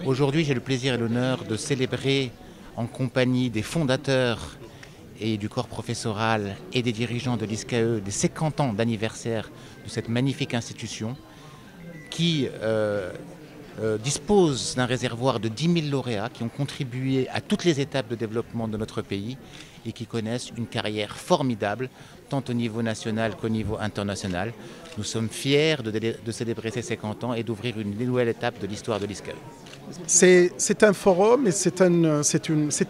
Aujourd'hui, j'ai le plaisir et l'honneur de célébrer en compagnie des fondateurs et du corps professoral et des dirigeants de l'ISCAE des 50 ans d'anniversaire de cette magnifique institution qui dispose d'un réservoir de 10 000 lauréats qui ont contribué à toutes les étapes de développement de notre pays et qui connaissent une carrière formidable, tant au niveau national qu'au niveau international. Nous sommes fiers de célébrer ces 50 ans et d'ouvrir une nouvelle étape de l'histoire de l'ISCAE. C'est un forum et c'est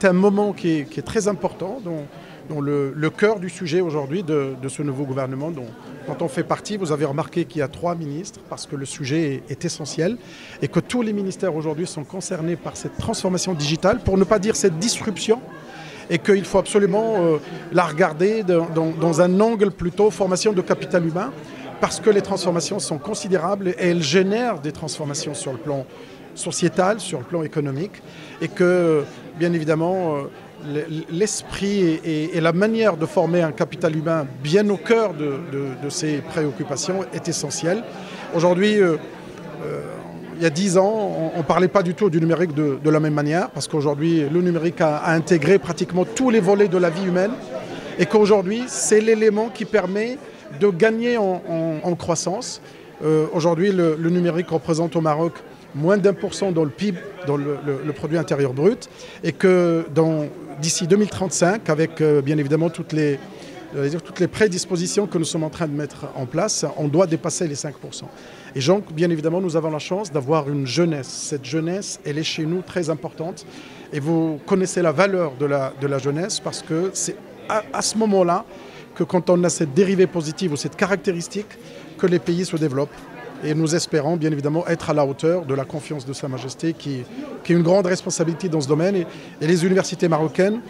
un moment qui est très important, dont le cœur du sujet aujourd'hui de ce nouveau gouvernement dont on fait partie. Vous avez remarqué qu'il y a 3 ministres parce que le sujet est essentiel et que tous les ministères aujourd'hui sont concernés par cette transformation digitale, pour ne pas dire cette disruption, et qu'il faut absolument la regarder dans un angle plutôt formation de capital humain, parce que les transformations sont considérables et elles génèrent des transformations sur le plan sociétal, sur le plan économique, et que bien évidemment l'esprit et la manière de former un capital humain bien au cœur de ces préoccupations est essentielle. Aujourd'hui, il y a 10 ans, on ne parlait pas du tout du numérique de la même manière, parce qu'aujourd'hui, le numérique a intégré pratiquement tous les volets de la vie humaine, et qu'aujourd'hui, c'est l'élément qui permet de gagner en croissance. Aujourd'hui, le numérique représente au Maroc moins d'1% dans le PIB, dans le produit intérieur brut, et que d'ici 2035, avec bien évidemment toutes les prédispositions que nous sommes en train de mettre en place, on doit dépasser les 5%. Et donc, bien évidemment, nous avons la chance d'avoir une jeunesse. Cette jeunesse, elle est chez nous très importante. Et vous connaissez la valeur de la jeunesse, parce que c'est à ce moment-là que quand on a cette dérivée positive ou cette caractéristique, que les pays se développent. Et nous espérons bien évidemment être à la hauteur de la confiance de Sa Majesté, qui est une grande responsabilité dans ce domaine. Et les universités marocaines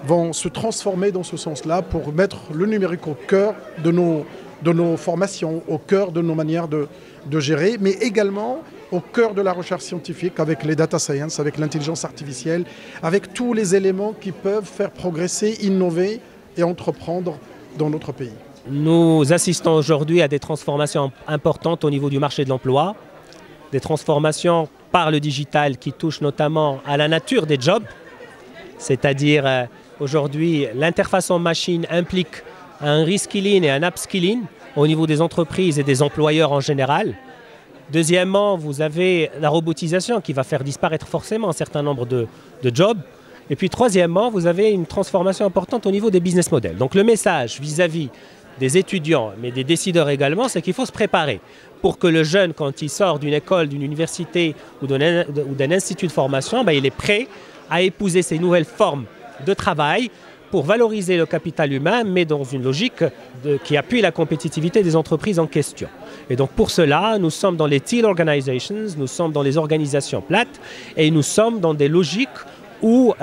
vont se transformer dans ce sens-là pour mettre le numérique au cœur de nos formations, au cœur de nos manières de gérer, mais également au cœur de la recherche scientifique avec les data science, avec l'intelligence artificielle, avec tous les éléments qui peuvent faire progresser, innover et entreprendre dans notre pays. Nous assistons aujourd'hui à des transformations importantes au niveau du marché de l'emploi, des transformations par le digital qui touchent notamment à la nature des jobs, c'est-à-dire aujourd'hui l'interface en machine implique un reskilling et un upskilling au niveau des entreprises et des employeurs en général. Deuxièmement, vous avez la robotisation qui va faire disparaître forcément un certain nombre de jobs. Et puis troisièmement, vous avez une transformation importante au niveau des business models. Donc le message vis-à-vis des étudiants, mais des décideurs également, c'est qu'il faut se préparer pour que le jeune, quand il sort d'une école, d'une université ou d'un institut de formation, il est prêt à épouser ces nouvelles formes de travail pour valoriser le capital humain, mais dans une logique qui appuie la compétitivité des entreprises en question. Et donc pour cela, nous sommes dans les teal organizations, nous sommes dans les organisations plates, et nous sommes dans des logiques où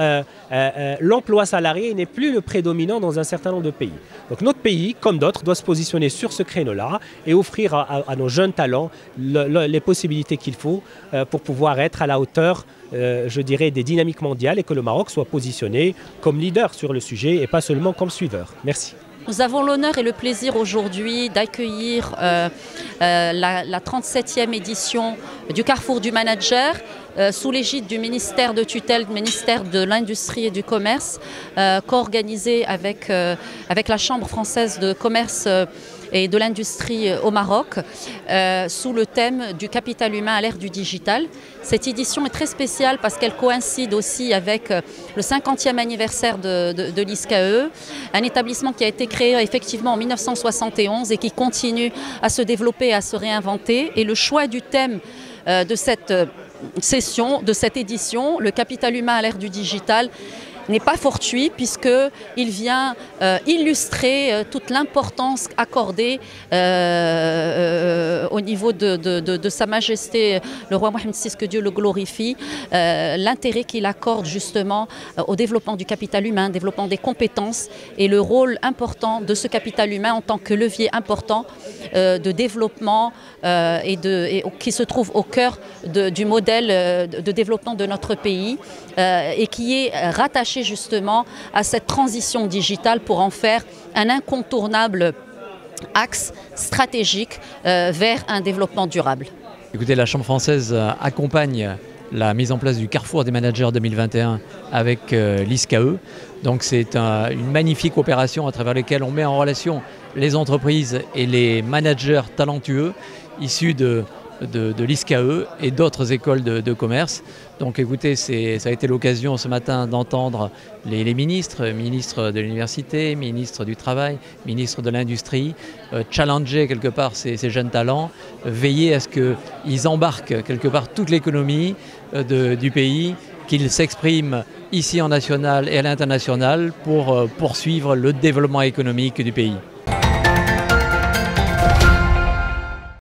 l'emploi salarié n'est plus le prédominant dans un certain nombre de pays. Donc notre pays, comme d'autres, doit se positionner sur ce créneau-là et offrir à nos jeunes talents les possibilités qu'il faut pour pouvoir être à la hauteur, je dirais, des dynamiques mondiales, et que le Maroc soit positionné comme leader sur le sujet et pas seulement comme suiveur. Merci. Nous avons l'honneur et le plaisir aujourd'hui d'accueillir la 37e édition du Carrefour du Manager, sous l'égide du ministère de tutelle, du ministère de l'Industrie et du Commerce, co-organisé avec la Chambre française de commerce et de l'industrie au Maroc, sous le thème du capital humain à l'ère du digital. Cette édition est très spéciale parce qu'elle coïncide aussi avec le 50e anniversaire de l'ISCAE, un établissement qui a été créé effectivement en 1971 et qui continue à se développer, à se réinventer. Et le choix du thème de cette session, de cette édition, le capital humain à l'ère du digital, n'est pas fortuit, puisqu'il vient illustrer toute l'importance accordée au niveau de Sa Majesté le roi Mohamed VI, que Dieu le glorifie, l'intérêt qu'il accorde justement au développement du capital humain, développement des compétences, et le rôle important de ce capital humain en tant que levier important de développement qui se trouve au cœur du modèle de développement de notre pays, et qui est rattaché justement à cette transition digitale pour en faire un incontournable axe stratégique vers un développement durable. Écoutez, la Chambre française accompagne la mise en place du Carrefour des managers 2021 avec l'ISCAE. Donc c'est une magnifique opération à travers laquelle on met en relation les entreprises et les managers talentueux issus de l'ISCAE et d'autres écoles de commerce. Donc écoutez, ça a été l'occasion ce matin d'entendre les ministres de l'université, ministre du travail, ministre de l'industrie, challenger quelque part ces jeunes talents, veiller à ce qu'ils embarquent quelque part toute l'économie du pays, qu'ils s'expriment ici en national et à l'international pour poursuivre le développement économique du pays.